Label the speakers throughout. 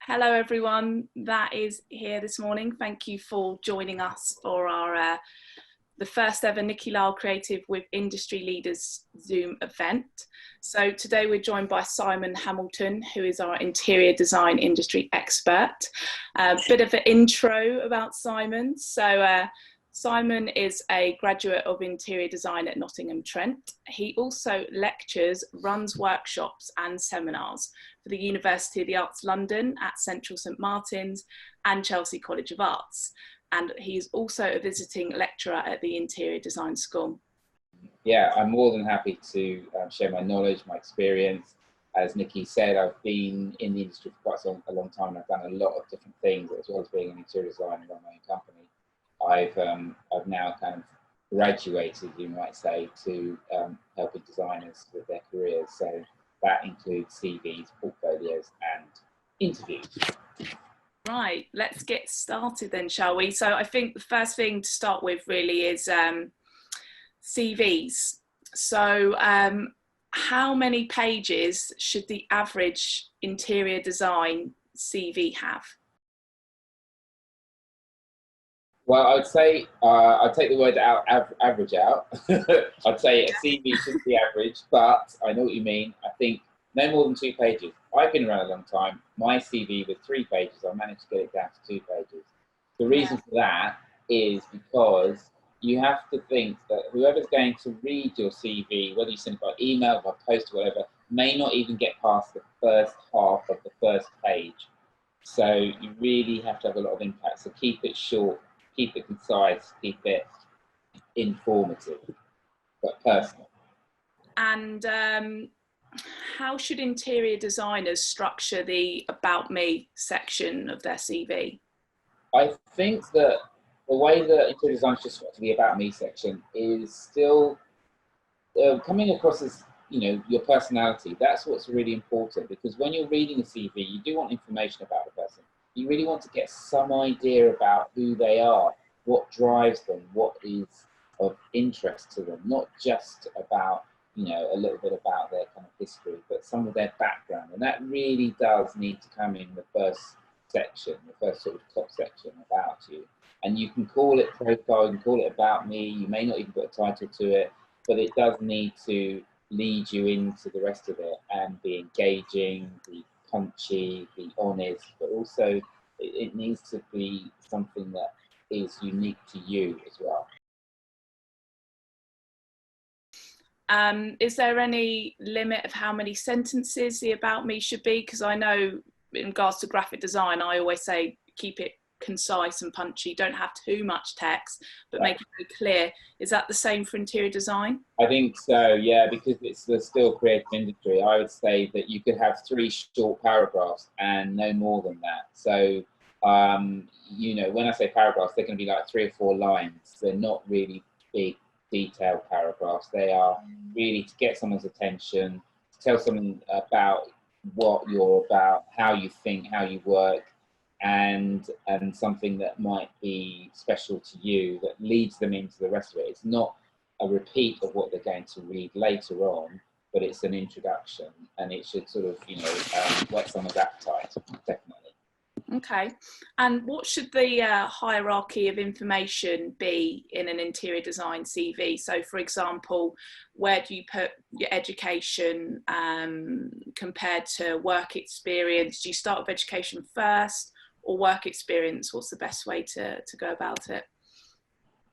Speaker 1: Hello everyone that is here this morning. Thank you for joining us for our the first ever Nikki Lyle Creative with Industry Leaders Zoom event. So today we're joined by Simon Hamilton, who is our interior design industry expert. A bit of an intro about Simon. So Simon is a graduate of interior design at Nottingham Trent. He also lectures, runs workshops and seminars for the University of the Arts London at Central St Martin's and Chelsea College of Arts. And he's also a visiting lecturer at the Interior Design School.
Speaker 2: Yeah, I'm more than happy to share my knowledge, my experience. As Nikki said, I've been in the industry for quite a long time. I've done a lot of different things, as well as being an interior designer and run my own company. I've now kind of graduated, you might say, to helping designers with their careers. So that includes CVs, portfolios, and interviews.
Speaker 1: Right, let's get started then, shall we? So I think the first thing to start with really is CVs. So how many pages should the average interior design CV have?
Speaker 2: Well, I'd say I'd take the word average out. I'd say a CV should be average, but I know what you mean. I think no more than 2 pages. I've been around a long time. My CV was 3 pages. I managed to get it down to 2 pages. The reason for that is because you have to think that whoever's going to read your CV, whether you send it by email, by post, or whatever, may not even get past the first half of the first page. So you really have to have a lot of impact. So keep it short, keep it concise, keep it informative, but personal.
Speaker 1: And how should interior designers structure the About Me section of their CV?
Speaker 2: I think that the way that interior design should structure the About Me section is still coming across as, you know, your personality. That's what's really important, because when you're reading a CV, you do want information about the person. You really want to get some idea about who they are, what drives them, what is of interest to them, not just about, you know, a little bit about their kind of history, but some of their background. And that really does need to come in the first section, the first sort of top section about you. And you can call it profile, you can call it About Me, you may not even put a title to it, but it does need to lead you into the rest of it and be engaging, be punchy, be honest, but also it needs to be something that is unique to you as well.
Speaker 1: Is there any limit of how many sentences the About Me should be? Because I know in regards to graphic design, I always say keep it concise and punchy, don't have too much text, but make it very clear. Is that the same for interior design?
Speaker 2: I think so, yeah, because it's the still creative industry. I would say that you could have 3 short paragraphs and no more than that. So, you know, when I say paragraphs, they're going to be like 3 or 4 lines. They're not really big, detailed paragraphs. They are really to get someone's attention, to tell someone about what you're about, how you think, how you work, and something that might be special to you that leads them into the rest of it. It's not a repeat of what they're going to read later on, but it's an introduction, and it should sort of, you know, whet someone's appetite, definitely.
Speaker 1: Okay, and what should the hierarchy of information be in an interior design CV? So for example, where do you put your education compared to work experience? Do you start with education first or work experience? What's the best way to go about it?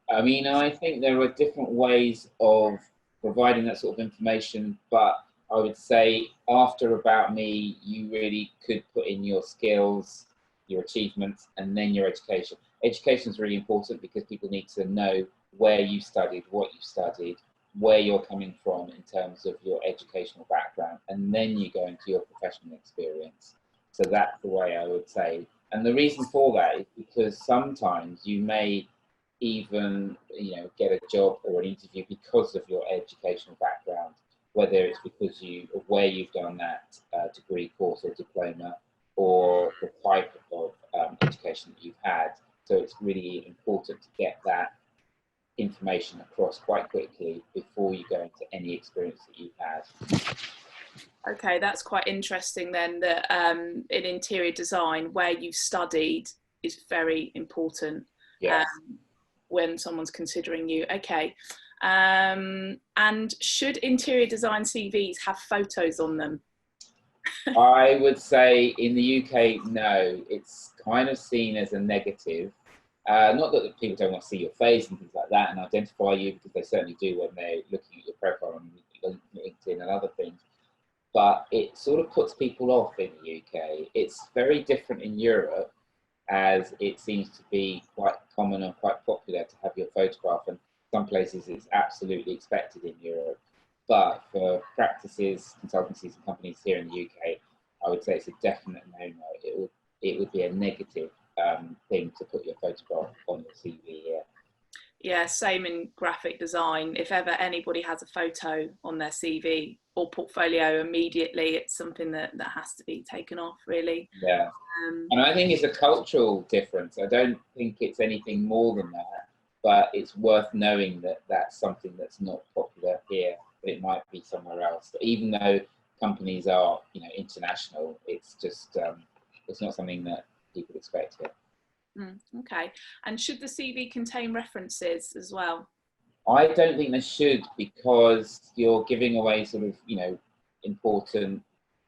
Speaker 2: I mean, I think there are different ways of providing that sort of information, but I would say after About Me, you really could put in your skills, your achievements, and then your education. Education is really important because people need to know where you studied, what you studied, where you're coming from in terms of your educational background, and then you go into your professional experience. So that's the way I would say. And the reason for that is because sometimes you may even, you know, get a job or an interview because of your educational background, whether it's because of where you've done that degree, course, or diploma, or the type of education that you've had. So it's really important to get that information across quite quickly before you go into any experience that you've had.
Speaker 1: Okay, that's quite interesting then, that in interior design, where you've studied is very important
Speaker 2: Yes.
Speaker 1: when someone's considering you. Okay. And should interior design CVs have photos on them?
Speaker 2: I would say in the UK, no. It's kind of seen as a negative. Not that people don't want to see your face and things like that and identify you, because they certainly do when they're looking at your profile on LinkedIn and other things. But it sort of puts people off in the UK. It's very different in Europe, as it seems to be quite common and quite popular to have your photograph, and some places it's absolutely expected in Europe. But for practices, consultancies and companies here in the UK, I would say it's a definite no-no. It would be a negative thing to put your photograph on your CV here.
Speaker 1: Yeah, same in graphic design. If ever anybody has a photo on their CV or portfolio, immediately it's something that has to be taken off, really.
Speaker 2: Yeah. And I think it's a cultural difference. I don't think it's anything more than that, but it's worth knowing that that's something that's not popular here, but it might be somewhere else. But even though companies are, international, it's just it's not something that people expect here.
Speaker 1: Okay. And should the CV contain references as well?
Speaker 2: I don't think they should, because you're giving away sort of, important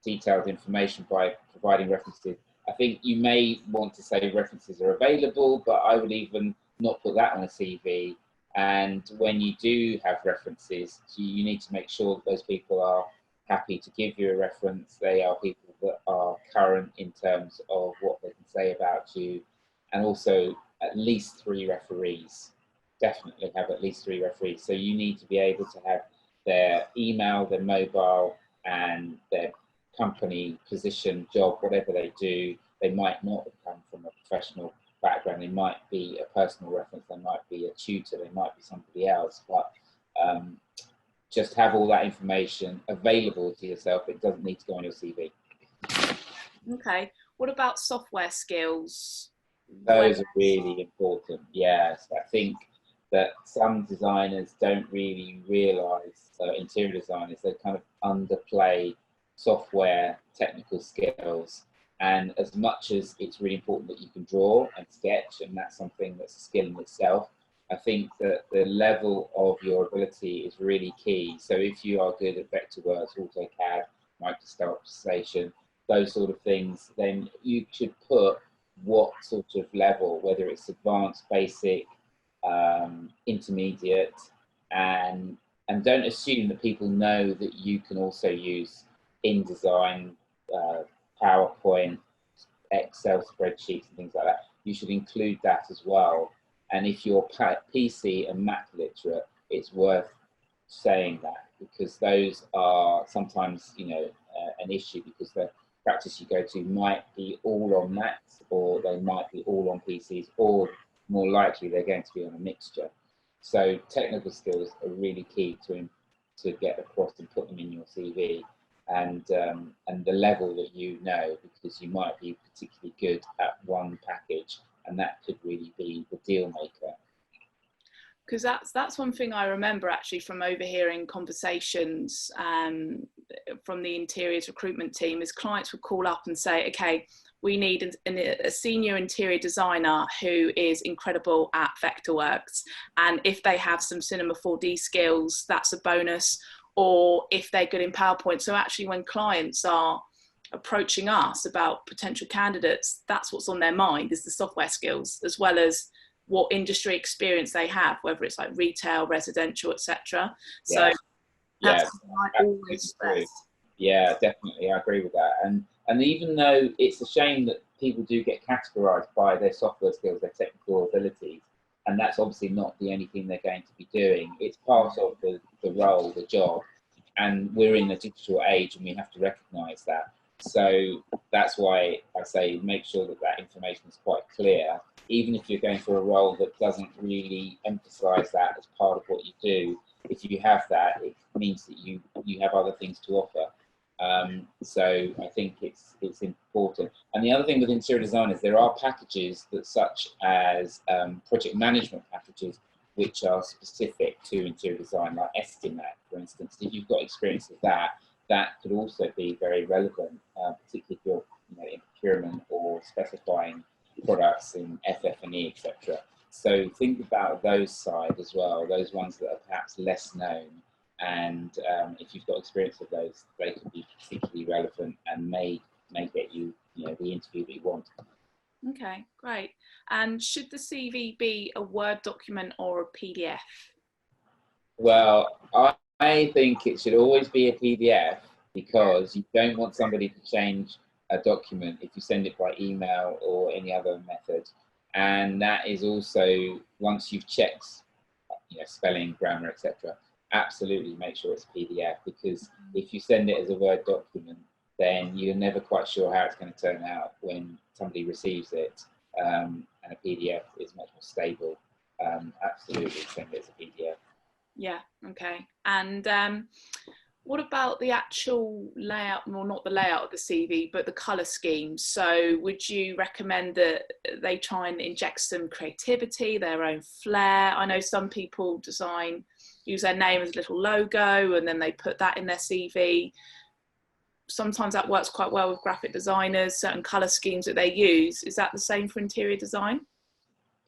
Speaker 2: detailed information by providing references. I think you may want to say references are available, but I would even not put that on a CV. And when you do have references, you need to make sure that those people are happy to give you a reference. They are people that are current in terms of what they can say about you, and also at least 3 referees. Definitely have at least 3 referees. So you need to be able to have their email, their mobile, and their company, position, job, whatever they do. They might not have come from a professional background. They might be a personal reference. They might be a tutor. They might be somebody else. But just have all that information available to yourself. It doesn't need to go on your CV.
Speaker 1: Okay. What about software skills?
Speaker 2: Those are really important. Yes, I think that some designers don't really realise, interior designers, they kind of underplay software technical skills. And as much as it's really important that you can draw and sketch, and that's something that's a skill in itself, I think that the level of your ability is really key. So if you are good at Vectorworks, AutoCAD, MicroStation, those sort of things, then you should put what sort of level, whether it's advanced, basic, intermediate, and don't assume that people know that you can also use InDesign, PowerPoint, Excel spreadsheets and things like that. You should include that as well. And if you're PC and Mac literate, it's worth saying that, because those are sometimes, an issue, because the practice you go to might be all on Macs, or they might be all on PCs, or more likely they're going to be on a mixture. So technical skills are really key to get across and put them in your CV, and the level that because you might be particularly good at one package, and that could really be the deal maker.
Speaker 1: Because that's one thing I remember actually from overhearing conversations from the interiors recruitment team, is clients would call up and say, okay, we need a senior interior designer who is incredible at Vectorworks, and if they have some Cinema 4D skills, that's a bonus, or if they're good in PowerPoint. So actually when clients are approaching us about potential candidates, that's what's on their mind, is the software skills, as well as what industry experience they have, whether it's like retail, residential, etc. So that's what I always stress.
Speaker 2: Yeah, definitely, I agree with that. And even though it's a shame that people do get categorized by their software skills, their technical abilities, and that's obviously not the only thing they're going to be doing, it's part of the role, the job, and we're in a digital age and we have to recognize that. So that's why I say make sure that information is quite clear, even if you're going for a role that doesn't really emphasize that as part of what you do. If you have that, it means that you have other things to offer. So I think it's important. And the other thing with interior design is there are packages that, such as project management packages, which are specific to interior design, like Estimat, for instance. If you've got experience with that, that could also be very relevant, particularly if you're in procurement or specifying products in FF&E, etc. So think about those side as well, those ones that are perhaps less known. And if you've got experience of those, they can be particularly relevant and may get you, the interview that you want.
Speaker 1: Okay, great. And should the CV be a Word document or a PDF?
Speaker 2: Well, I think it should always be a PDF, because you don't want somebody to change a document if you send it by email or any other method. And that is also, once you've checked, spelling, grammar, etc., absolutely make sure it's PDF, because if you send it as a Word document, then you're never quite sure how it's going to turn out when somebody receives it. And a PDF is much more stable. Absolutely send it as a PDF.
Speaker 1: Yeah, okay. And what about the actual layout, well, not the layout of the CV, but the colour scheme? So would you recommend that they try and inject some creativity, their own flair? I know some people use their name as a little logo, and then they put that in their CV. Sometimes that works quite well with graphic designers, certain colour schemes that they use. Is that the same for interior design?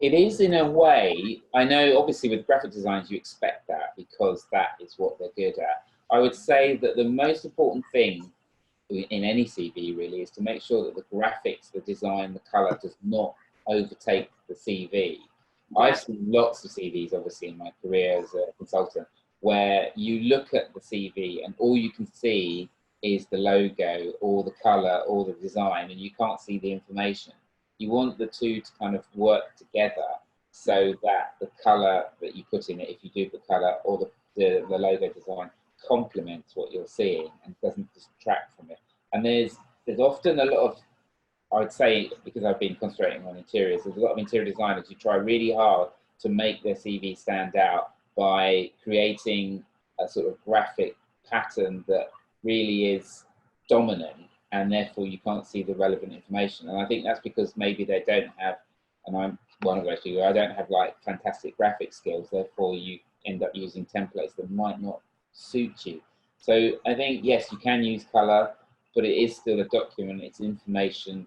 Speaker 2: It is, in a way. I know obviously with graphic designers you expect that, because that is what they're good at. I would say that the most important thing in any CV really is to make sure that the graphics, the design, the colour does not overtake the CV. Yeah. I've seen lots of CVs obviously in my career as a consultant, where you look at the CV and all you can see is the logo or the colour or the design, and you can't see the information. You want the two to kind of work together, so that the colour that you put in it, if you do the colour, or the logo design, complements what you're seeing and doesn't distract from it. And there's often a lot of, I would say, because I've been concentrating on interiors, there's a lot of interior designers who try really hard to make their CV stand out by creating a sort of graphic pattern that really is dominant, and therefore you can't see the relevant information. And I think that's because maybe they don't have, and I'm one of those people, I don't have like fantastic graphic skills, therefore you end up using templates that might not suit you. So I think, yes, you can use colour, but it is still a document, it's information.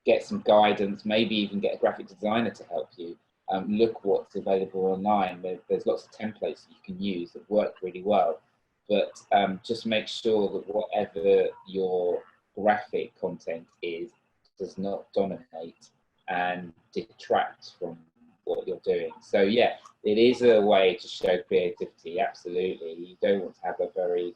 Speaker 2: Get some guidance, maybe even get a graphic designer to help you. Look what's available online. There's lots of templates that you can use that work really well, but just make sure that whatever your graphic content is does not dominate and detract from what you're doing. So yeah, it is a way to show creativity, absolutely. You don't want to have a very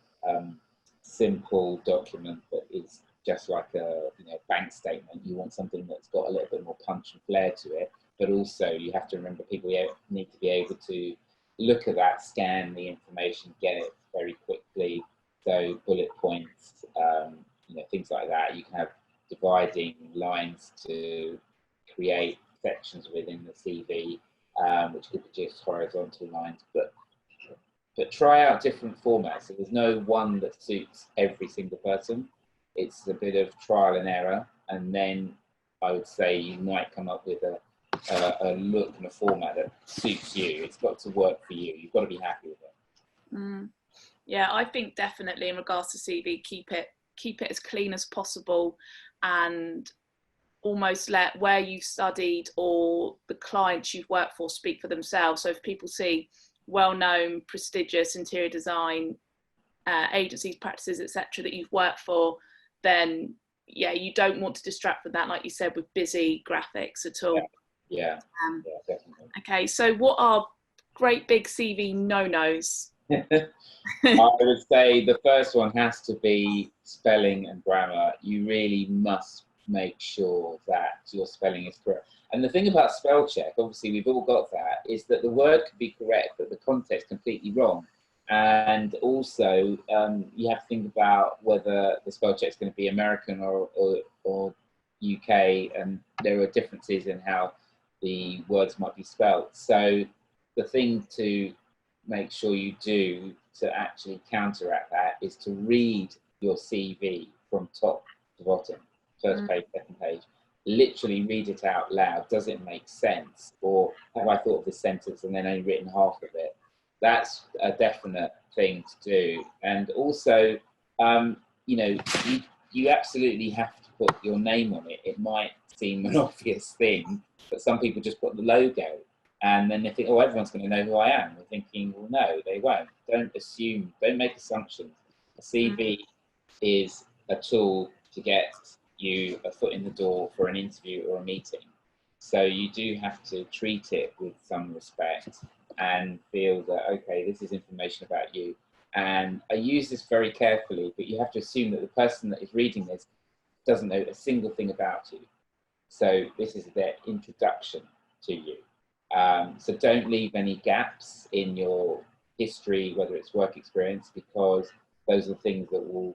Speaker 2: simple document that is just like a bank statement. You want something that's got a little bit more punch and flair to it, but also you have to remember people need to be able to look at that, scan the information, get it very quickly. So bullet points, things like that. You can have dividing lines to create sections within the CV, which could be just horizontal lines. But try out different formats. So there's no one that suits every single person. It's a bit of trial and error, and then I would say you might come up with a look and a format that suits you. It's got to work for you. You've got to be happy with it.
Speaker 1: Yeah, I think definitely in regards to CV, keep it as clean as possible, and almost let where you've studied or the clients you've worked for speak for themselves. So if people see well-known, prestigious interior design agencies, practices, etc., that you've worked for, then yeah, you don't want to distract from that, like you said, with busy graphics at all.
Speaker 2: Yeah, definitely.
Speaker 1: Okay, so what are great big CV no-nos?
Speaker 2: I would say the first one has to be spelling and grammar. You really must make sure that your spelling is correct. And the thing about spell check, obviously we've all got that, is that the word could be correct, but the context completely wrong. And also you have to think about whether the spell check is going to be American or UK, and there are differences in how the words might be spelled. So the thing to make sure you do to actually counteract that is to read your CV from top to bottom, first page, second page. Literally read it out loud. Does it make sense? Or have I thought of this sentence and then only written half of it? That's a definite thing to do. And also you know, you absolutely have to put your name on it. It might seem an obvious thing, but some people just put the logo, and then they think, oh, everyone's going to know who I am. We're thinking, well, no, they won't. Don't assume, don't make assumptions. A CV is a tool to get you a foot in the door for an interview or a meeting. So you do have to treat it with some respect and feel that, okay, this is information about you. And I use this very carefully, but you have to assume that the person that is reading this doesn't know a single thing about you. So this is their introduction to you. So don't leave any gaps in your history, whether it's work experience, because those are the things that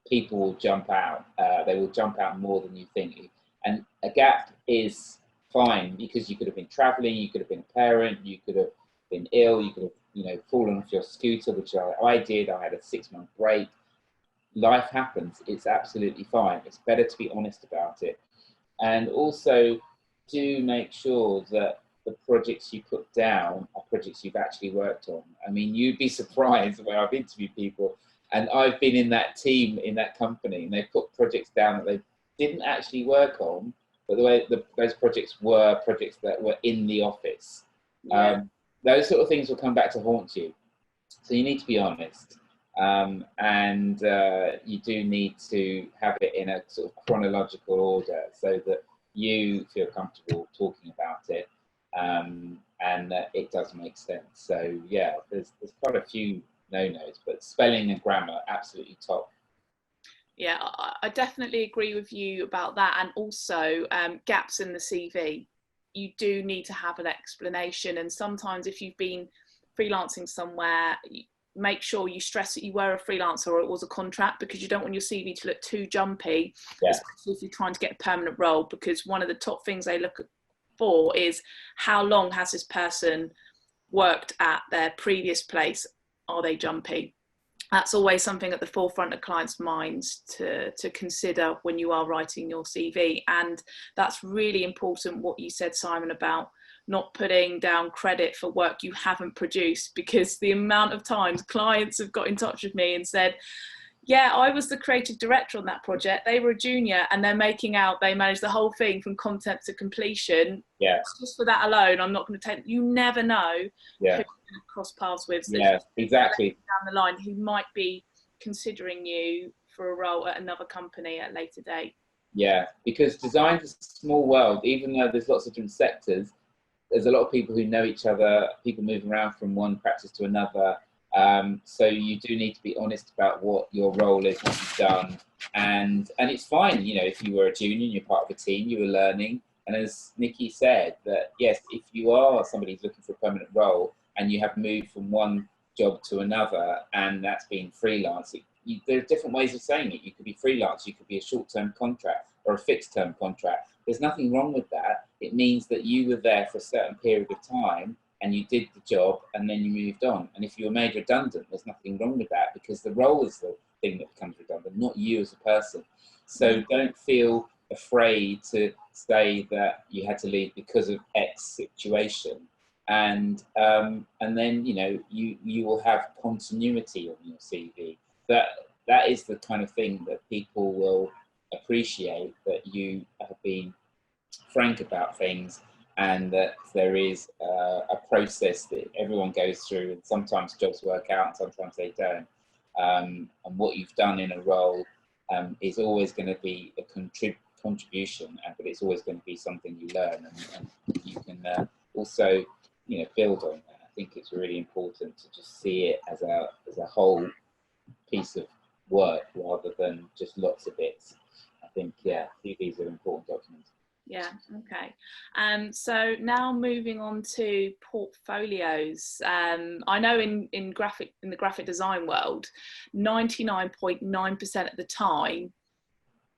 Speaker 2: people will jump out. They will jump out more than you think. And a gap is fine, because you could have been traveling, you could have been a parent, you could have been ill, you could have, you know, fallen off your scooter, which I did. I had a 6-month break. Life happens. It's absolutely fine. It's better to be honest about it. And also do make sure that the projects you put down are projects you've actually worked on. I mean, you'd be surprised when I've interviewed people, and I've been in that team, in that company, and they put projects down that they didn't actually work on, but the way those projects that were in the office.
Speaker 1: Yeah.
Speaker 2: Those sort of things will come back to haunt you. So you need to be honest. And you do need to have it in a sort of chronological order so that you feel comfortable talking about it, and that it does make sense. So yeah, there's quite a few no-nos, but spelling and grammar, absolutely top.
Speaker 1: Yeah, I definitely agree with you about that. And also gaps in the CV. You do need to have an explanation. And sometimes if you've been freelancing somewhere, make sure you stress that you were a freelancer or it was a contract, because you don't want your CV to look too jumpy, especially if you're trying to get a permanent role, because one of the top things they look for is how long has this person worked at their previous place. Are they jumpy? That's always something at the forefront of clients' minds to consider when you are writing your CV. And that's really important, what you said, Simon, about not putting down credit for work you haven't produced, because the amount of times clients have got in touch with me and said, yeah, I was the creative director on that project. They were a junior, and they're making out they managed the whole thing from concept to completion.
Speaker 2: Yeah.
Speaker 1: Just for that alone, I'm not going to take, you never know who you're going to cross paths with. So
Speaker 2: exactly.
Speaker 1: Down the line, who might be considering you for a role at another company at a later date.
Speaker 2: Yeah, because design is a small world. Even though there's lots of different sectors, there's a lot of people who know each other, people moving around from one practice to another. So you do need to be honest about what your role is, what you've done. And it's fine, you know, if you were a junior and you're part of a team, you were learning. And as Nikki said, that yes, if you are somebody who's looking for a permanent role and you have moved from one job to another, and that's been freelance, there are different ways of saying it. You could be freelance, you could be a short-term contract or a fixed-term contract. There's nothing wrong with that. It means that you were there for a certain period of time and you did the job and then you moved on. And if you were made redundant, there's nothing wrong with that, because the role is the thing that becomes redundant, not you as a person. So don't feel afraid to say that you had to leave because of X situation. And then, you know, you will have continuity on your CV. That is the kind of thing that people will appreciate, that you have been frank about things, and that there is a process that everyone goes through, and sometimes jobs work out and sometimes they don't. And what you've done in a role is always going to be a contribution, but it's always going to be something you learn, and you can also, you know, build on that. I think it's really important to just see it as a whole piece of work rather than just lots of bits. I think, yeah, CVs are important documents.
Speaker 1: Yeah, okay. So now moving on to portfolios. I know in the graphic design world, 99.9% of the time,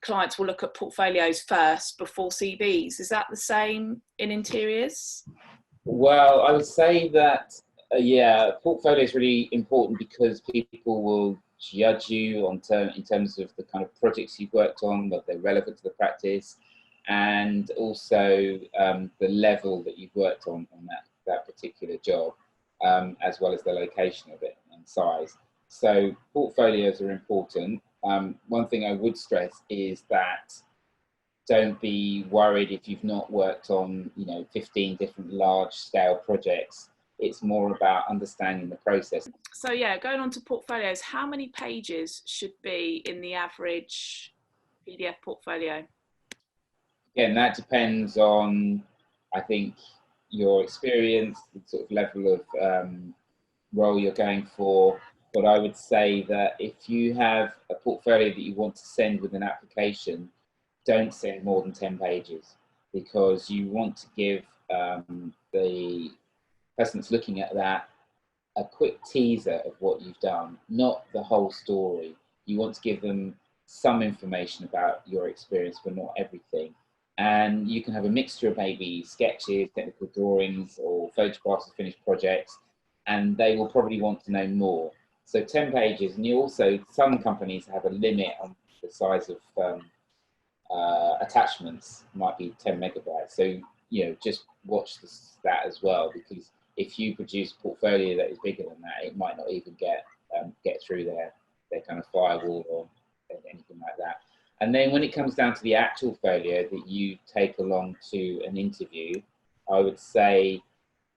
Speaker 1: clients will look at portfolios first before CVs. Is that the same in interiors?
Speaker 2: Well, I would say that, yeah, portfolio is really important because people will judge you in terms of the kind of projects you've worked on, whether they're relevant to the practice, and also the level that you've worked on that particular job, as well as the location of it and size. So portfolios are important. one thing I would stress is that don't be worried if you've not worked on, 15 different large scale projects. It's more about understanding the process.
Speaker 1: So yeah, going on to portfolios, how many pages should be in the average PDF portfolio?
Speaker 2: Again, that depends on, I think, your experience, the sort of level of role you're going for. But I would say that if you have a portfolio that you want to send with an application, don't send more than 10 pages, because you want to give the person that's looking at that a quick teaser of what you've done, not the whole story. You want to give them some information about your experience, but not everything. And you can have a mixture of maybe sketches, technical drawings, or photographs of finished projects, and they will probably want to know more. So 10 pages, and you also, some companies have a limit on the size of attachments, might be 10 megabytes. So, just watch that as well, because if you produce a portfolio that is bigger than that, it might not even get through their kind of firewall or anything like that. And then when it comes down to the actual folio that you take along to an interview, I would say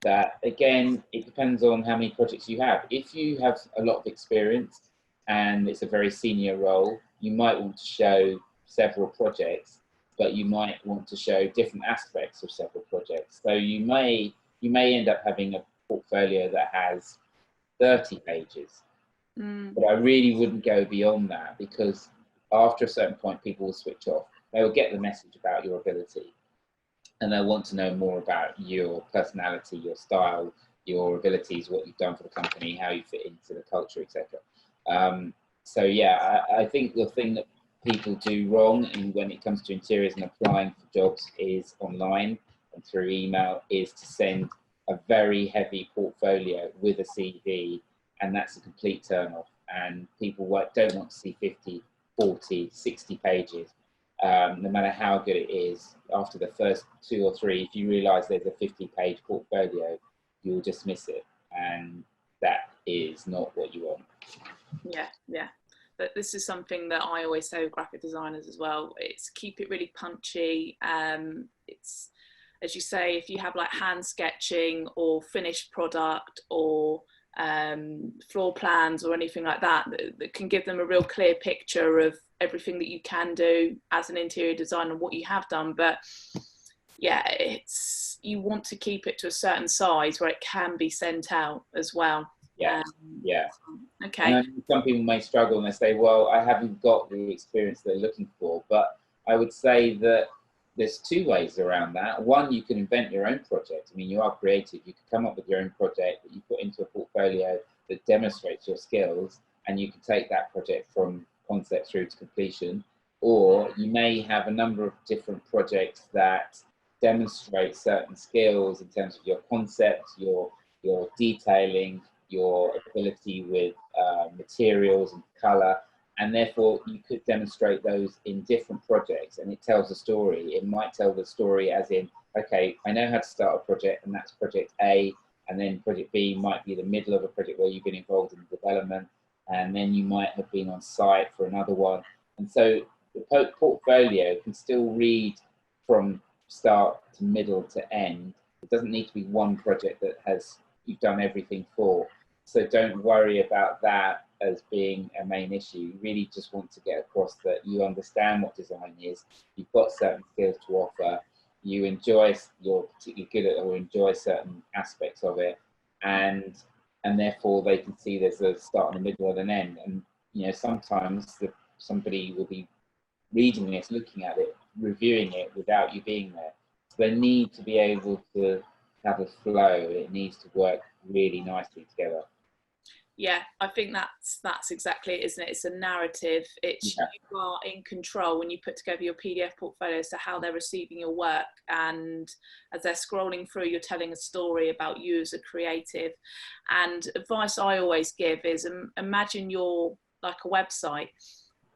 Speaker 2: that, again, it depends on how many projects you have. If you have a lot of experience and it's a very senior role, you might want to show several projects, but you might want to show different aspects of several projects. So you may end up having a portfolio that has 30 pages, but I really wouldn't go beyond that, because after a certain point, people will switch off. They will get the message about your ability, and they'll want to know more about your personality, your style, your abilities, what you've done for the company, how you fit into the culture, etc. So yeah, I think the thing that people do wrong when it comes to interiors and applying for jobs is online and through email, is to send a very heavy portfolio with a CV, and that's a complete turn off. And people don't want to see 50, 40, 60 pages. No matter how good it is, after the first 2 or 3, if you realise there's a 50-page portfolio, you'll dismiss it, and that is not what you want.
Speaker 1: Yeah. But this is something that I always say with graphic designers as well. It's keep it really punchy. It's, as you say, if you have like hand sketching or finished product or floor plans or anything like that, that can give them a real clear picture of everything that you can do as an interior designer and what you have done. But yeah, you want to keep it to a certain size where it can be sent out as well.
Speaker 2: Yeah.
Speaker 1: Okay.
Speaker 2: And some people may struggle and they say, well, I haven't got the experience they're looking for. But I would say that there's 2 ways around that. One, you can invent your own project. I mean, you are creative. You can come up with your own project that you put into a portfolio that demonstrates your skills, and you can take that project from concept through to completion. Or you may have a number of different projects that demonstrate certain skills in terms of your concept, your detailing, your ability with materials and color, and therefore you could demonstrate those in different projects, and it tells a story. It might tell the story as in, okay, I know how to start a project, and that's project A, and then project B might be the middle of a project where you've been involved in development, and then you might have been on site for another one. And so the portfolio can still read from start to middle to end. It doesn't need to be one project that you've done everything for. So don't worry about that as being a main issue. You really just want to get across that you understand what design is, you've got certain skills to offer, you're particularly good at or enjoy certain aspects of it, and therefore they can see there's a start and a middle and an end. And sometimes somebody will be reading this, looking at it, reviewing it without you being there. So they need to be able to have a flow. It needs to work really nicely together.
Speaker 1: Yeah, I think that's exactly it, isn't it? It's a narrative. It's You are in control when you put together your PDF portfolio as to how they're receiving your work, and as they're scrolling through, you're telling a story about you as a creative. And advice I always give is, imagine you're like a website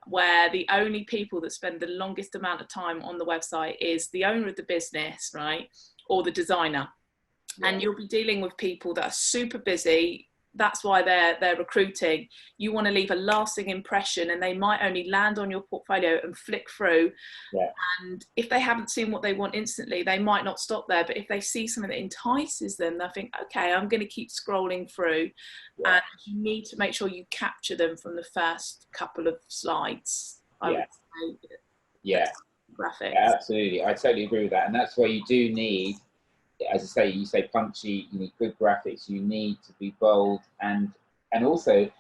Speaker 1: where the only people that spend the longest amount of time on the website is the owner of the business, right, or the designer. And you'll be dealing with people that are super busy, that's why they're recruiting. You want to leave a lasting impression, and they might only land on your portfolio and flick through.
Speaker 2: Yeah.
Speaker 1: And if they haven't seen what they want instantly, they might not stop there. But if they see something that entices them, they'll think, okay, I'm going to keep scrolling through.
Speaker 2: Yeah.
Speaker 1: And you need to make sure you capture them from the first couple of slides, I would say.
Speaker 2: Yeah.
Speaker 1: Graphics.
Speaker 2: Yeah, absolutely. I totally agree with that. And that's why you do need, as I say, you say punchy, you need good graphics, you need to be bold, and also,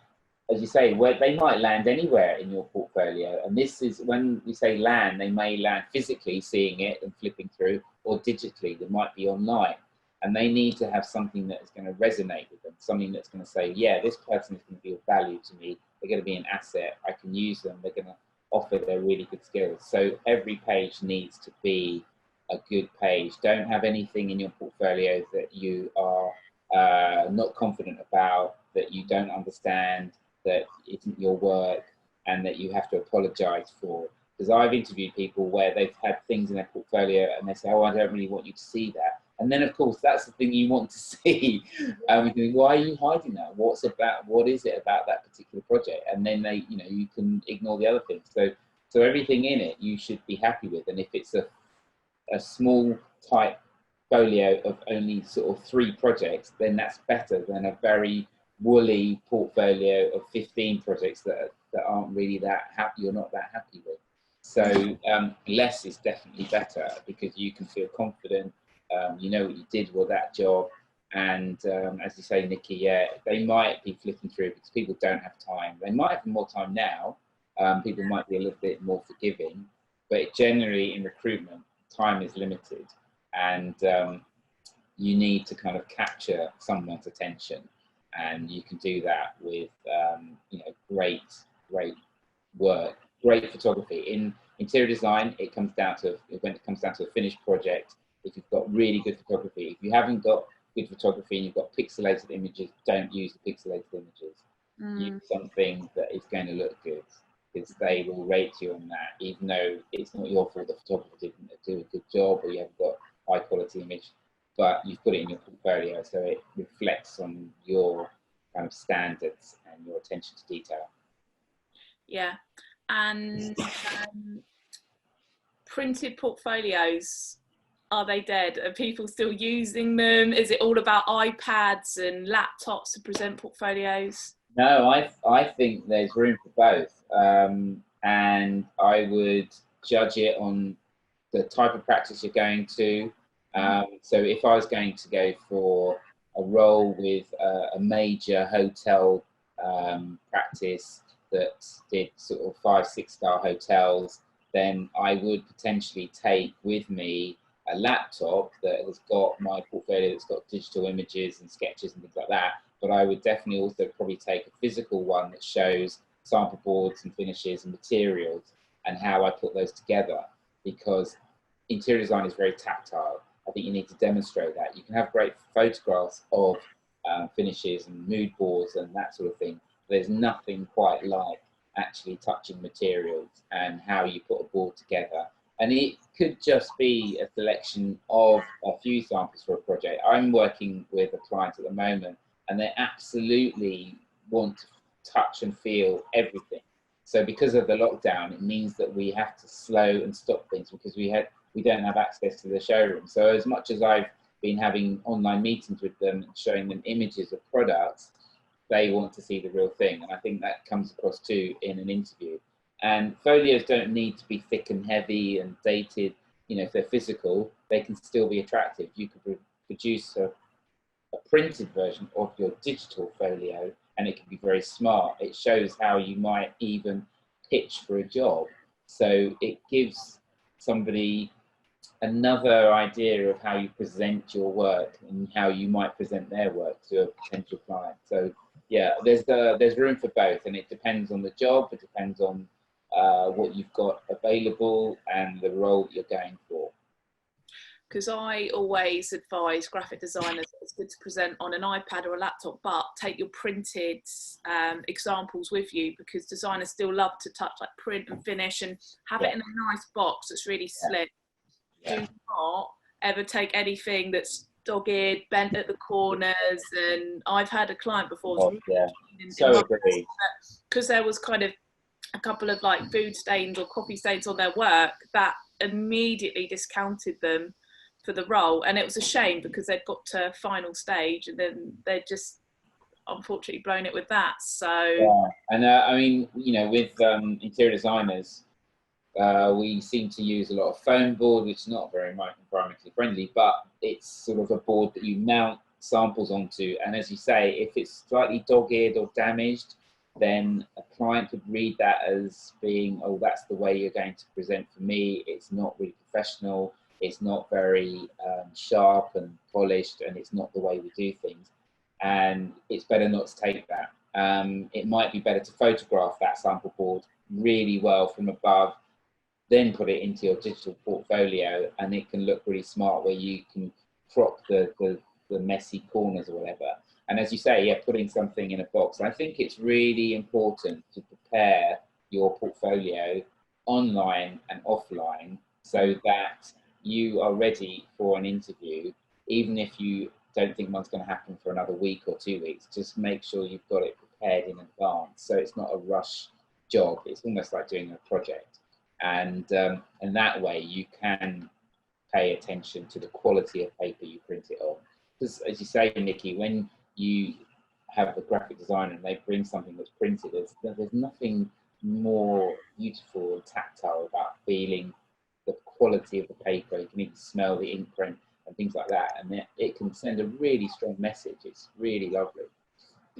Speaker 2: as you say, where they might land anywhere in your portfolio. And this is when we say land, they may land physically seeing it and flipping through, or digitally, they might be online. And they need to have something that is going to resonate with them, something that's going to say, yeah, this person is going to be of value to me. They're going to be an asset. I can use them. They're going to offer their really good skills. So every page needs to be a good page. Don't have anything in your portfolio that you are not confident about, that you don't understand, that isn't your work, and that you have to apologize for. Because I've interviewed people where they've had things in their portfolio and they say, oh, I don't really want you to see that. And then, of course, that's the thing you want to see. You think, why are you hiding that? What is it about that particular project? And then you can ignore the other things. So everything in it you should be happy with. And if it's a small type folio of only sort of 3 projects, then that's better than a very woolly portfolio of 15 projects that aren't really that happy, you're not that happy with. So less is definitely better, because you can feel confident, you know what you did with that job. And as you say, Nikki, yeah, they might be flicking through because people don't have time. They might have more time now. People might be a little bit more forgiving, but generally in recruitment, time is limited, and you need to kind of capture someone's attention. And you can do that with great work, great photography. In interior design, it comes down to, when it comes down to a finished project, if you've got really good photography. If you haven't got good photography and you've got pixelated images, don't use the pixelated images. Use something that is going to look good, because they will rate you on that, even though it's not your fault the photographer didn't do a good job, or you haven't got high quality image, but you've put it in your portfolio, so it reflects on your kind of standards and your attention to detail.
Speaker 1: Yeah. And printed portfolios, are they dead? Are people still using them? Is it all about iPads and laptops to present portfolios?
Speaker 2: No, I think there's room for both, and I would judge it on the type of practice you're going to. So if I was going to go for a role with a major hotel practice that did sort of 5-6 star hotels, then I would potentially take with me a laptop that has got my portfolio, that's got digital images and sketches and things like that. But I would definitely also probably take a physical one that shows sample boards and finishes and materials and how I put those together, because interior design is very tactile. I think you need to demonstrate that. You can have great photographs of finishes and mood boards and that sort of thing. There's nothing quite like actually touching materials and how you put a board together. And it could just be a selection of a few samples for a project. I'm working with a client at the moment, and they absolutely want to touch and feel everything. So because of the lockdown, it means that we have to slow and stop things, because we don't have access to the showroom. So as much as I've been having online meetings with them and showing them images of products, they want to see the real thing. And I think that comes across too in an interview. And folios don't need to be thick and heavy and dated. You know, if they're physical, they can still be attractive. You could produce a printed version of your digital folio, and it can be very smart. It shows how you might even pitch for a job. So it gives somebody another idea of how you present your work and how you might present their work to a potential client. So yeah, there's room for both, and it depends on the job. It depends on what you've got available and the role that you're going for.
Speaker 1: Because I always advise graphic designers it's good to present on an iPad or a laptop, but take your printed examples with you, because designers still love to touch, like print and finish, and have it in a nice box that's really slick. Do not ever take anything that's dogged, bent at the corners, and I've had a client before
Speaker 2: Oh, yeah. So agree.
Speaker 1: because there was kind of a couple of like food stains or coffee stains on their work that immediately discounted them for the role, and it was a shame because they'd got to final stage and then they'd just unfortunately blown it with that. So
Speaker 2: yeah, and I mean, you know, with interior designers, we seem to use a lot of foam board, which is not very environmentally friendly, but it's sort of a board that you mount samples onto. And as you say, if it's slightly dogged or damaged, then a client could read that as being, oh, that's the way you're going to present for me. It's not really professional. It's not very sharp and polished, and it's not the way we do things. And it's better not to take that. It might be better to photograph that sample board really well from above, then put it into your digital portfolio, and it can look really smart where you can crop the messy corners or whatever. And as you say, yeah, putting something in a box. I think it's really important to prepare your portfolio online and offline so that you are ready for an interview, even if you don't think one's going to happen for another week or 2 weeks. Just make sure you've got it prepared in advance, so it's not a rush job. It's almost like doing a project. And that way you can pay attention to the quality of paper you print it on. Because as you say, Nikki, when you have a graphic designer and they bring something that's printed, there's nothing more beautiful and tactile about feeling the quality of the paper. You can even smell the ink print and things like that, and it can send a really strong message. It's really lovely.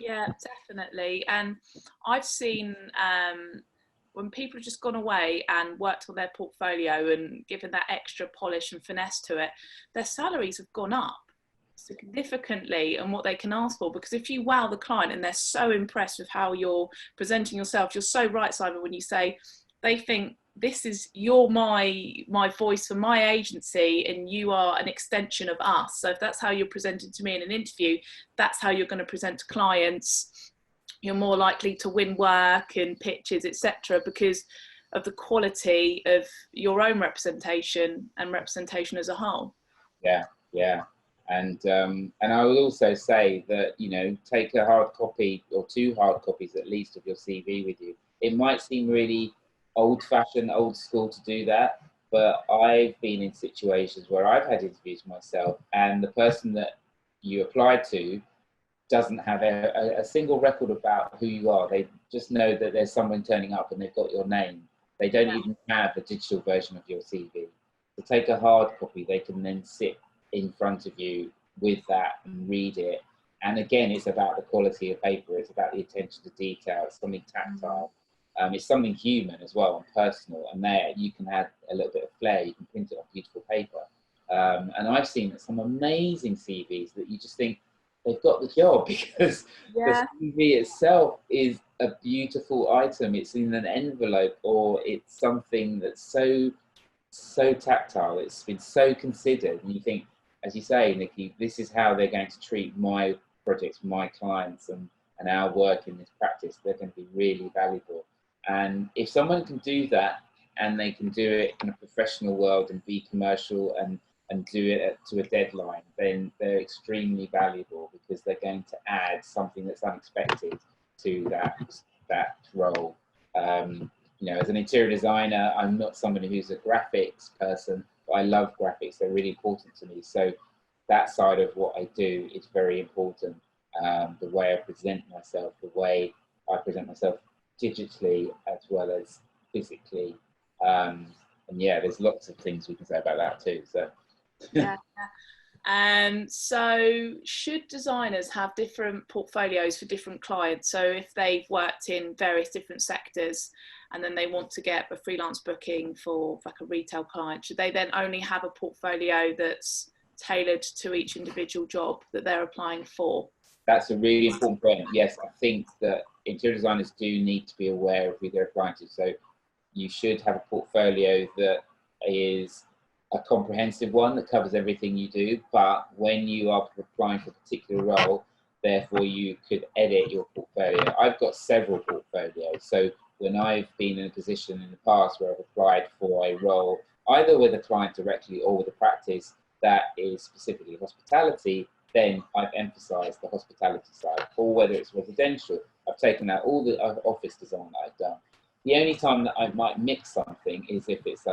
Speaker 1: yeah, definitely. And I've seen when people have just gone away and worked on their portfolio and given that extra polish and finesse to it, their salaries have gone up significantly and what they can ask for. Because if you wow the client and they're so impressed with how you're presenting yourself, you're so right, Simon, when you say they think you're my voice for my agency and you are an extension of us. So if that's how you're presenting to me in an interview, that's how you're going to present to clients. You're more likely to win work and pitches, etc., because of the quality of your own representation and representation as a whole.
Speaker 2: Yeah, yeah. And I would also say that, you know, take a hard copy or 2 hard copies at least of your CV with you. It might seem really old-fashioned, old school to do that, but I've been in situations where I've had interviews myself, and the person that you applied to doesn't have a single record about who you are. They just know that there's someone turning up and they've got your name. They don't even have a digital version of your CV. To take a hard copy, they can then sit in front of you with that and read it. And again, it's about the quality of paper. It's about the attention to detail. It's something tactile. It's something human as well and personal. And there you can add a little bit of flair. You can print it on beautiful paper. And I've seen some amazing CVs that you just think they've got the job because the CV itself is a beautiful item. It's in an envelope, or it's something that's so tactile. It's been so considered. And you think, as you say, Nikki, this is how they're going to treat my projects, my clients, and our work in this practice. They're going to be really valuable. And if someone can do that, and they can do it in a professional world and be commercial and do it to a deadline, then they're extremely valuable because they're going to add something that's unexpected to that role. You know, as an interior designer, I'm not somebody who's a graphics person, but I love graphics. They're really important to me. So that side of what I do is very important. The way I present myself, the way I present myself digitally as well as physically. And yeah, there's lots of things we can say about that too. So
Speaker 1: yeah. So should designers have different portfolios for different clients? So if they've worked in various different sectors and then they want to get a freelance booking for like a retail client, should they then only have a portfolio that's tailored to each individual job that they're applying for?
Speaker 2: That's a really important point. Yes, I think that interior designers do need to be aware of who they're applying to. So you should have a portfolio that is a comprehensive one that covers everything you do, but when you are applying for a particular role, therefore you could edit your portfolio. I've got several portfolios, so when I've been in a position in the past where I've applied for a role, either with a client directly or with a practice, that is specifically hospitality, then I've emphasised the hospitality side. Or whether it's residential, I've taken out all the office design that I've done. The only time that I might mix something is if it's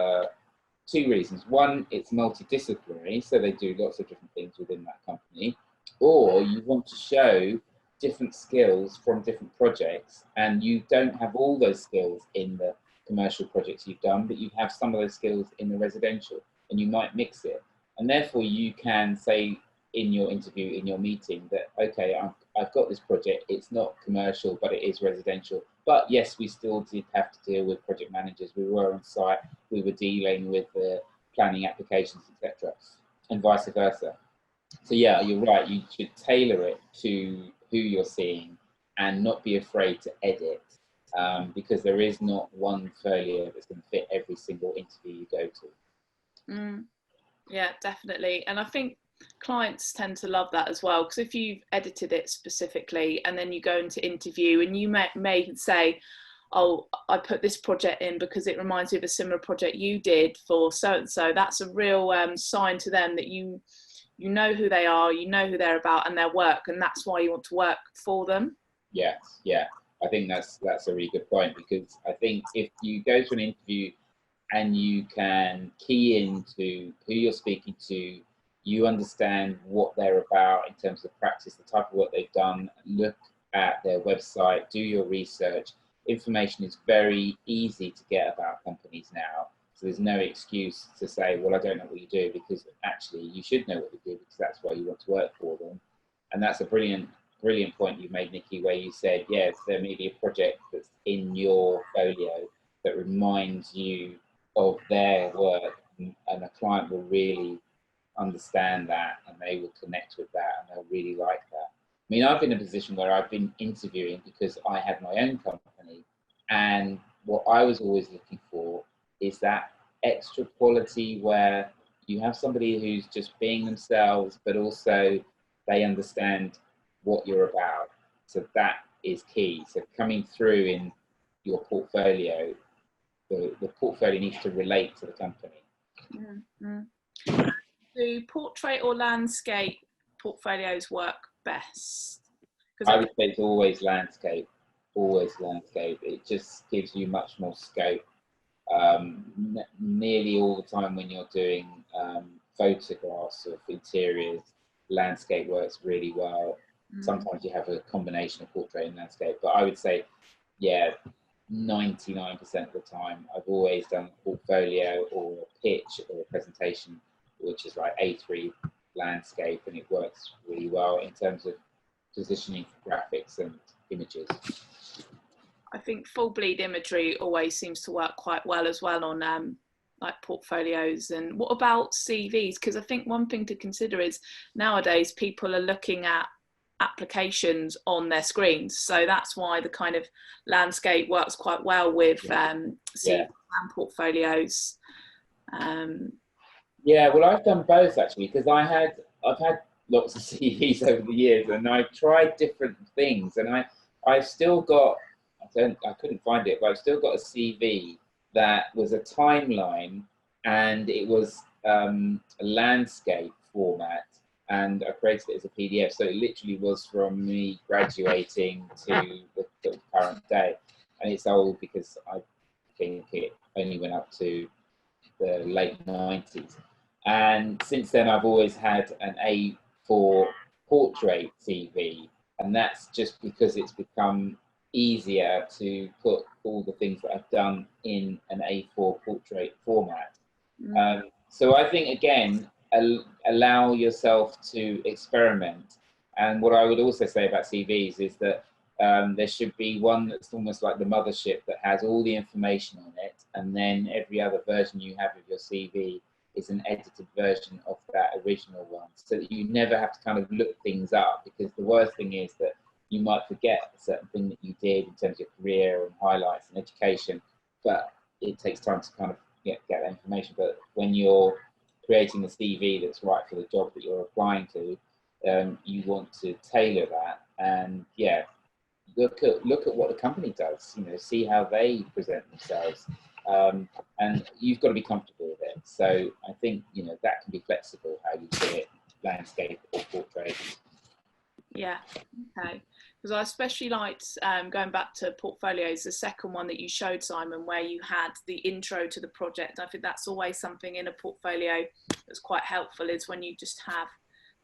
Speaker 2: two reasons. One, it's multidisciplinary, so they do lots of different things within that company. Or you want to show different skills from different projects, and you don't have all those skills in the commercial projects you've done, but you have some of those skills in the residential, and you might mix it. And therefore you can say in your interview, in your meeting, that, okay, I've got this project, it's not commercial, but it is residential. But yes, we still did have to deal with project managers. We were on site, we were dealing with the planning applications, etc., and vice versa. So yeah, you're right, you should tailor it to who you're seeing and not be afraid to edit, because there is not one folio that's going to fit every single interview you go to.
Speaker 1: Yeah, definitely. And I think clients tend to love that as well, because if you've edited it specifically and then you go into interview and you may say, oh, I put this project in because it reminds me of a similar project you did for so and so, that's a real sign to them that you know who they are, you know who they're about and their work, and that's why you want to work for them.
Speaker 2: Yes, yeah, I think that's a really good point, because I think if you go to an interview and you can key into who you're speaking to, you understand what they're about in terms of practice, the type of work they've done, look at their website, do your research. Information is very easy to get about companies now. So there's no excuse to say, well, I don't know what you do, because actually you should know what you do, because that's why you want to work for them. And that's a brilliant point you made, Nikki, where you said, yes, there may be a project that's in your folio that reminds you of their work, and a client will really understand that, and they will connect with that, and they'll really like that. I mean, I've been in a position where I've been interviewing because I had my own company, and what I was always looking for is that extra quality where you have somebody who's just being themselves, but also they understand what you're about. So that is key. So coming through in your portfolio, the portfolio needs to relate to the company.
Speaker 1: Do portrait or landscape portfolios work best?
Speaker 2: I would say it's always landscape, It just gives you much more scope. Nearly all the time when you're doing photographs of interiors, landscape works really well. Sometimes you have a combination of portrait and landscape, but I would say, yeah, 99% of the time I've always done a portfolio or a pitch or a presentation which is like A3 landscape, and it works really well in terms of positioning for graphics and images.
Speaker 1: I think full bleed imagery always seems to work quite well as well on like portfolios. And what about CVs? Because I think one thing to consider is nowadays people are looking at applications on their screens, so that's why the kind of landscape works quite well with CVs and portfolios.
Speaker 2: Yeah, well, I've done both actually, because I've had lots of CVs over the years, and I've tried different things, and I've still got, I couldn't find it, but I've still got a CV that was a timeline, and it was a landscape format, and I created it as a PDF. So it literally was from me graduating to the current day, and it's old because I think it only went up to the late 90s. And since then, I've always had an A4 portrait CV, and that's just because it's become easier to put all the things that I've done in an A4 portrait format. So I think, again, allow yourself to experiment. And what I would also say about CVs is that there should be one that's almost like the mothership that has all the information on it, and then every other version you have of your CV is an edited version of that original one, so that you never have to kind of look things up, because the worst thing is that you might forget a certain thing that you did in terms of your career and highlights and education, but it takes time to kind of get that information. But when you're creating a CV that's right for the job that you're applying to, you want to tailor that, and look at what the company does. See how they present themselves, and you've got to be comfortable with it. So I think, you know, that can be flexible how you do it, landscape or portrait.
Speaker 1: Yeah, okay. Because I especially liked going back to portfolios, the second one that you showed, Simon, where you had the intro to the project. I think that's always something in a portfolio that's quite helpful, is when you just have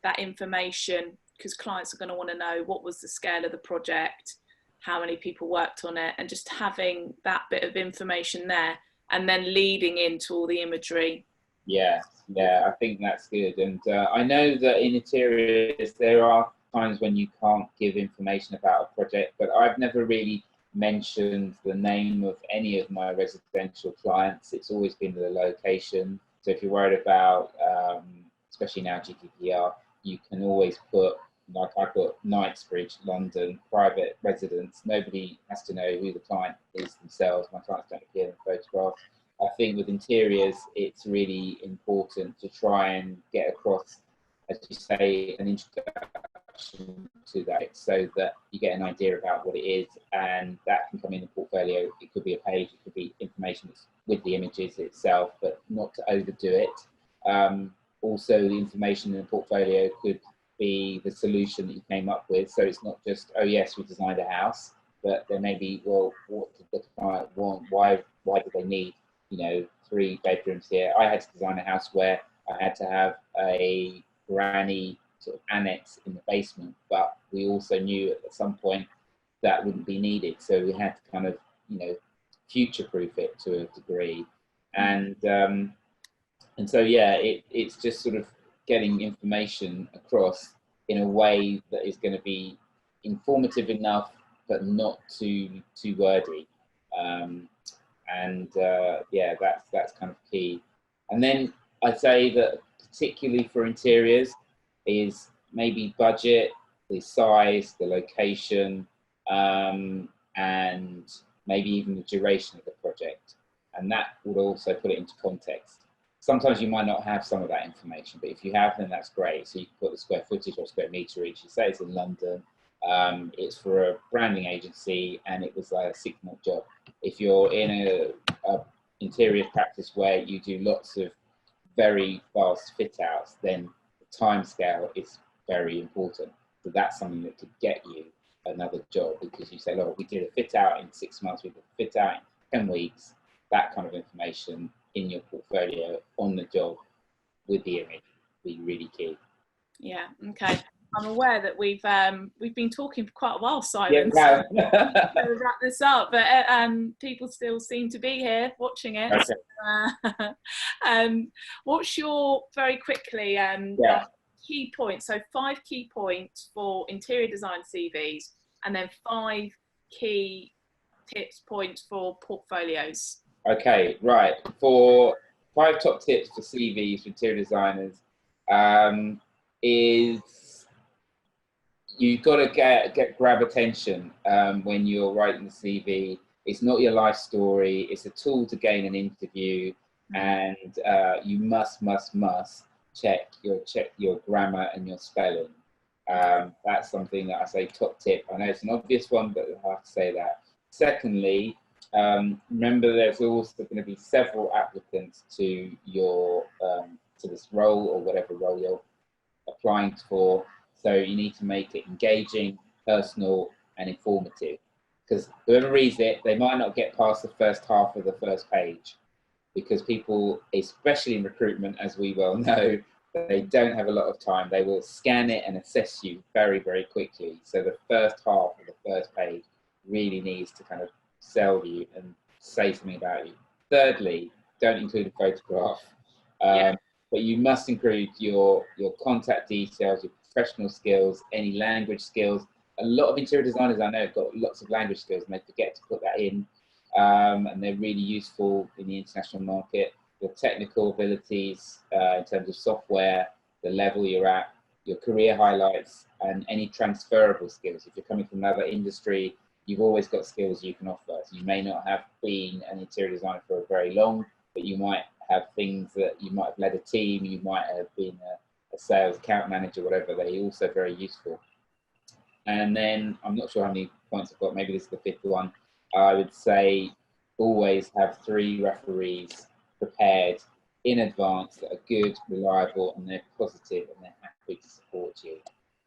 Speaker 1: that information, because clients are going to want to know what was the scale of the project, how many people worked on it, and just having that bit of information there and then leading into all the imagery.
Speaker 2: Yeah, I think that's good. And I know that in interiors there are times when you can't give information about a project, but I've never really mentioned the name of any of my residential clients. It's always been the location. So if you're worried about, especially now GDPR, you can always put, like I put Knightsbridge, London, private residence. Nobody has to know who the client is themselves. My clients don't appear in photographs. I think with interiors, it's really important to try and get across, as you say, an introduction to that, so that you get an idea about what it is, and that can come in the portfolio. It could be a page, it could be information that's with the images itself, but not to overdo it. Also, the information in the portfolio could be the solution that you came up with. So it's not just, oh yes, we designed a house, but there may be, well, what did the client want? Why did they need, you know, 3 bedrooms here? I had to design a house where I had to have a granny sort of annex in the basement, but we also knew at some point that wouldn't be needed. So we had to kind of, you know, future-proof it to a degree. And so, yeah, it's just sort of getting information across in a way that is going to be informative enough, but not too wordy. Yeah, that's kind of key. And then I'd say that particularly for interiors is maybe budget, the size, the location, and maybe even the duration of the project. And that would also put it into context. Sometimes you might not have some of that information, but if you have, then that's great. So you can put the square footage or square meter each. You say it's in London, it's for a branding agency, and it was like a 6-month job. If you're in a interior practice where you do lots of very fast fit outs, then the time scale is very important. So that's something that could get you another job, because you say, look, we did a fit out in 6 months, we did a fit out in 10 weeks, that kind of information in your portfolio on the job with the image be really key.
Speaker 1: Yeah, okay. I'm aware that we've been talking for quite a while, Simon.
Speaker 2: Yeah,
Speaker 1: so we'll wrap this up, but people still seem to be here watching it. Okay. So, what's your, very quickly, key points? So 5 key points for interior design CVs, and then 5 key tips, points for portfolios.
Speaker 2: Okay, right. For 5 top tips for CVs for interior designers, is you've got to grab attention when you're writing the CV. It's not your life story. It's a tool to gain an interview, and you must check your grammar and your spelling. That's something that I say top tip. I know it's an obvious one, but I have to say that. Secondly, remember there's also going to be several applicants to your to this role or whatever role you're applying for, so you need to make it engaging, personal and informative, because whoever reads it, they might not get past the first half of the first page, because people, especially in recruitment, as we well know, they don't have a lot of time. They will scan it and assess you very, very quickly. So the first half of the first page really needs to kind of sell you and say something about you. Thirdly, don't include a photograph, but you must include your contact details, your professional skills, any language skills. A lot of interior designers I know have got lots of language skills, and they forget to put that in, and they're really useful in the international market. Your technical abilities in terms of software, the level you're at, your career highlights, and any transferable skills. If you're coming from another industry, you've always got skills you can offer. So you may not have been an interior designer for very long, but you might have things that you might have led a team, you might have been a sales account manager, whatever. They're also very useful. And then I'm not sure how many points I've got. Maybe this is the 5th one. I would say always have 3 referees prepared in advance that are good, reliable, and they're positive and they're happy to support you.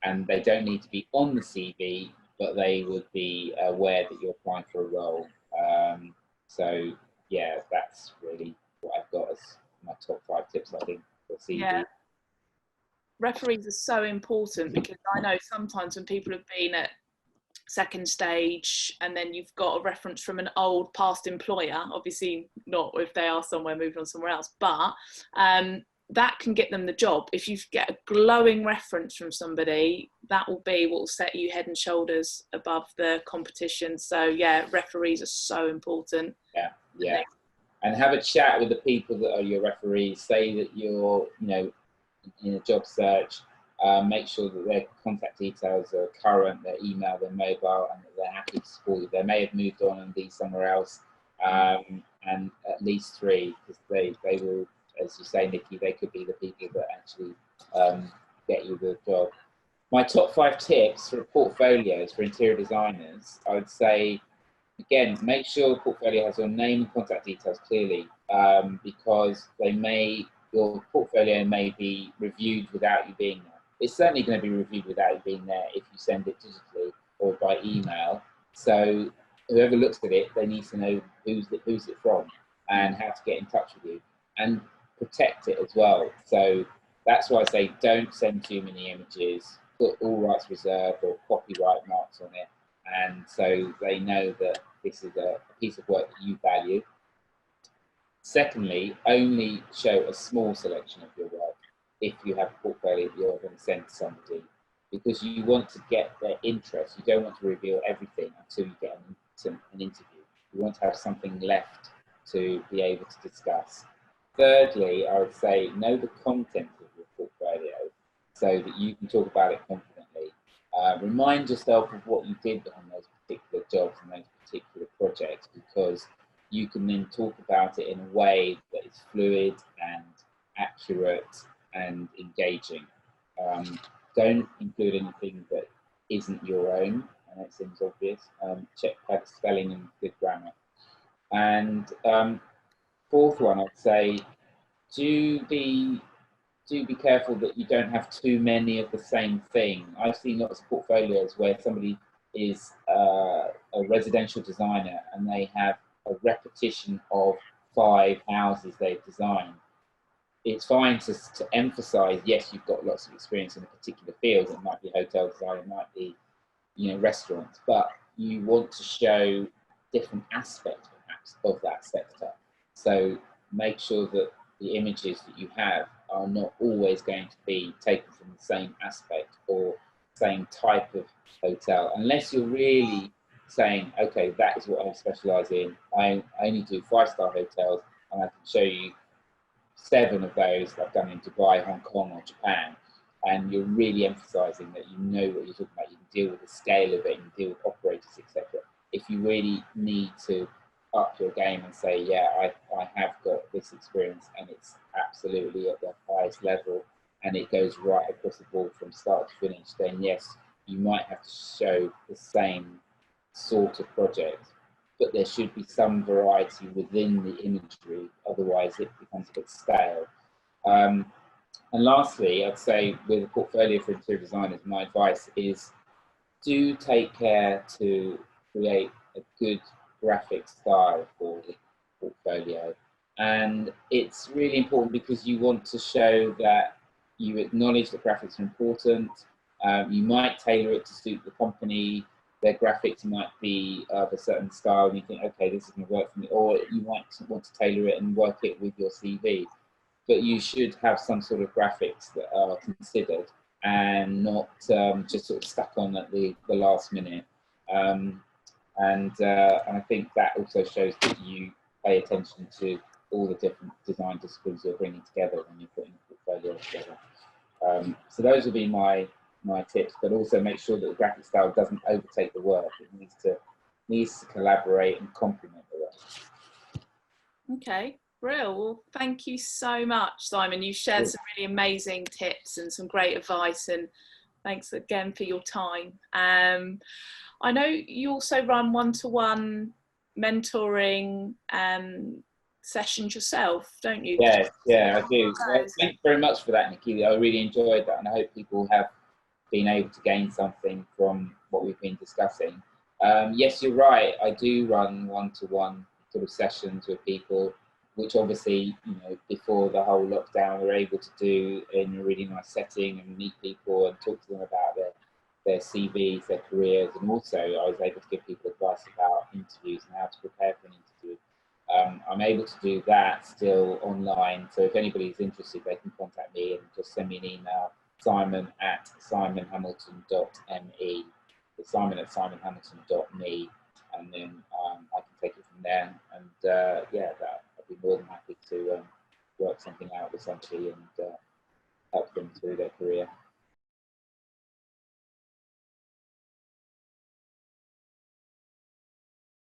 Speaker 2: And they don't need to be on the CV, but they would be aware that you're applying for a role. So yeah, that's really what I've got as my top 5 tips, I think, for CV.
Speaker 1: Yeah. Referees are so important, because I know sometimes when people have been at second stage and then you've got a reference from an old past employer, obviously not if they are somewhere moving on somewhere else, but that can get them the job. If you get a glowing reference from somebody, that will be what will set you head and shoulders above the competition. So yeah, referees are so important.
Speaker 2: Yeah. And have a chat with the people that are your referees. Say that you're, in a job search. Make sure that their contact details are current, their email, their mobile, and that they're happy to support you. They may have moved on and be somewhere else, and at least 3, because they will, as you say, Nikki, they could be the people that actually get you the job. My top 5 tips for portfolios for interior designers, I would say, again, make sure the portfolio has your name and contact details clearly, because your portfolio may be reviewed without you being there. It's certainly going to be reviewed without you being there if you send it digitally or by email. So whoever looks at it, they need to know who's it from and how to get in touch with you and protect it as well. So that's why I say don't send too many images, put all rights reserved or copyright marks on it. And so they know that this is a piece of work that you value. Secondly, only show a small selection of your work if you have a portfolio that you're going to send to somebody, because you want to get their interest. You don't want to reveal everything until you get an interview. You want to have something left to be able to discuss. Thirdly, I would say know the content of your portfolio so that you can talk about it confidently. Remind yourself of what you did on those particular jobs and those particular projects, because you can then talk about it in a way that is fluid and accurate and engaging. Don't include anything that isn't your own, and it seems obvious. Check bad spelling and good grammar. And 4th one, I'd say, do be careful that you don't have too many of the same thing. I've seen lots of portfolios where somebody is a residential designer and they have a repetition of 5 houses they've designed. It's fine to emphasize, yes, you've got lots of experience in a particular field. It might be hotel design, it might be, restaurants, but you want to show different aspects perhaps of that sector. So make sure that the images that you have are not always going to be taken from the same aspect or same type of hotel, unless you're really saying, okay, that is what I specialize in. I only do 5-star hotels, and I can show you 7 of those that I've done in Dubai, Hong Kong, or Japan. And you're really emphasizing that you know what you're talking about. You can deal with the scale of it, you can deal with operators, etc. If you really need to up your game and say, yeah, I have got this experience and it's absolutely at the highest level and it goes right across the board from start to finish, then yes, you might have to show the same sort of project, but there should be some variety within the imagery, otherwise it becomes a bit stale. And lastly, I'd say with a portfolio for interior designers, my advice is do take care to create a good graphic style for the portfolio. And it's really important because you want to show that you acknowledge that graphics are important. You might tailor it to suit the company. Their graphics might be of a certain style and you think, okay, this is going to work for me. Or you might want to tailor it and work it with your CV. But you should have some sort of graphics that are considered and not just sort of stuck on at the last minute. And I think that also shows that you pay attention to all the different design disciplines you're bringing together when you're putting a portfolio together. So those would be my tips, but also make sure that the graphic style doesn't overtake the work. It needs to collaborate and complement the work.
Speaker 1: Okay, brilliant. Well, thank you so much, Simon. You shared some really amazing tips and some great advice, and thanks again for your time. I know you also run one-to-one mentoring sessions yourself, don't you?
Speaker 2: Yeah, yeah, I do. Well, thank you very much for that, Nikki. I really enjoyed that, and I hope people have been able to gain something from what we've been discussing. Yes, you're right. I do run one-to-one sort of sessions with people, which obviously, you know, before the whole lockdown, we were able to do in a really nice setting and meet people and talk to them about their CVs, their careers, and also I was able to give people advice about interviews and how to prepare for an interview. I'm able to do that still online, so if anybody's interested, they can contact me and just send me an email, simon@simonhamilton.me, simon@simonhamilton.me, and then I can take it from there. And yeah, I'd be more than happy to work something out essentially and help them through their career.